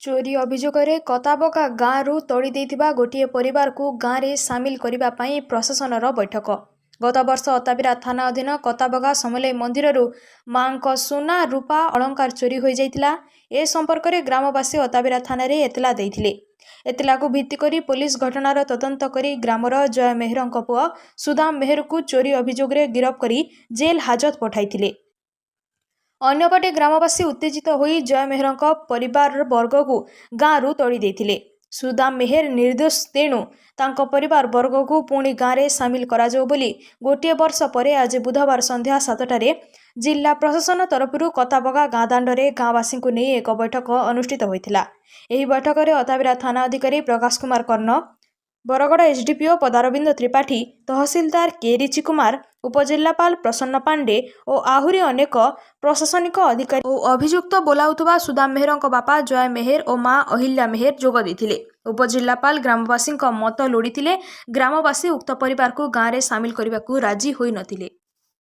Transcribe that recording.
ଚୋରି ଅଭିଯୋଗରେ କତାବଗା ଗାଁରୁ ତଡ଼ି ଦେଇଥିବା ଗୋଟିଏ ପରିବାରକୁ ଗାଁରେ ସାମିଲ କରିବା ପାଇଁ ପ୍ରଶାସନର ବୈଠକ। ଗତବର୍ଷ ଅତାବିରା ଥାନା ଅଧୀନ କତାବଗା ସମଲେଇ ମନ୍ଦିରରୁ ମାଙ୍କ ସୁନା ରୂପା ଅଳଙ୍କାର ଚୋରି ହୋଇଯାଇଥିଲା। ଏ ସମ୍ପର୍କରେ ଗ୍ରାମବାସୀ ଅତାବିରା ଥାନାରେ ଏତଲା ଦେଇଥିଲେ। ଏତଲାକୁ ଭିତ୍ତି କରି ପୋଲିସ ଘଟଣାର ତଦନ୍ତ କରି ଗ୍ରାମର ଜୟ ମେହେରଙ୍କ ପୁଅ ସୁଦାମ ମେହେରକୁ ଚୋରି ଅଭିଯୋଗରେ ଗିରଫ କରି ଜେଲ୍ ହାଜତ ପଠାଇଥିଲେ। ଅନ୍ୟପଟେ ଗ୍ରାମବାସୀ ଉତ୍ତେଜିତ ହୋଇ ଜୟ ମେହେରଙ୍କ ପରିବାର ବର୍ଗକୁ ଗାଁରୁ ତଡ଼ି ଦେଇଥିଲେ। ସୁଦାମ ମେହେର ନିର୍ଦ୍ଦୋଷ, ତେଣୁ ତାଙ୍କ ପରିବାର ବର୍ଗକୁ ପୁଣି ଗାଁରେ ସାମିଲ କରାଯାଉ ବୋଲି ଗୋଟିଏ ବର୍ଷ ପରେ ଆଜି ବୁଧବାର ସନ୍ଧ୍ୟା 7ଟାରେ ଜିଲ୍ଲା ପ୍ରଶାସନ ତରଫରୁ କତାବଗା ଗାଁ ଦାଣ୍ଡରେ ଗାଁବାସୀଙ୍କୁ ନେଇ ଏକ ବୈଠକ ଅନୁଷ୍ଠିତ ହୋଇଥିଲା। ଏହି ବୈଠକରେ ଅତାବିରା ଥାନା ଅଧିକାରୀ ପ୍ରକାଶ କୁମାର କର୍ଣ୍ଣ, ବରଗଡ଼ ଏସ୍ଡିପିଓ ପଦାରବିନ୍ଦ ତ୍ରିପାଠୀ, ତହସିଲଦାର କେ ରିଚି କୁମାର, ଉପଜିଲ୍ଲାପାଳ ପ୍ରସନ୍ନ ପାଣ୍ଡେ ଓ ଆହୁରି ଅନେକ ପ୍ରଶାସନିକ ଅଧିକାରୀ ଓ ଅଭିଯୁକ୍ତ ବୋଲାଉଥିବା ସୁଦାମ ମେହେରଙ୍କ ବାପା ଜୟ ମେହେର ଓ ମା ଅହିଲ୍ୟା ମେହେର ଯୋଗ ଦେଇଥିଲେ। ଉପଜିଲ୍ଲାପାଳ ଗ୍ରାମବାସୀଙ୍କ ମତ ଲୋଡ଼ିଥିଲେ। ଗ୍ରାମବାସୀ ଉକ୍ତ ପରିବାରକୁ ଗାଁରେ ସାମିଲ କରିବାକୁ ରାଜି ହୋଇନଥିଲେ।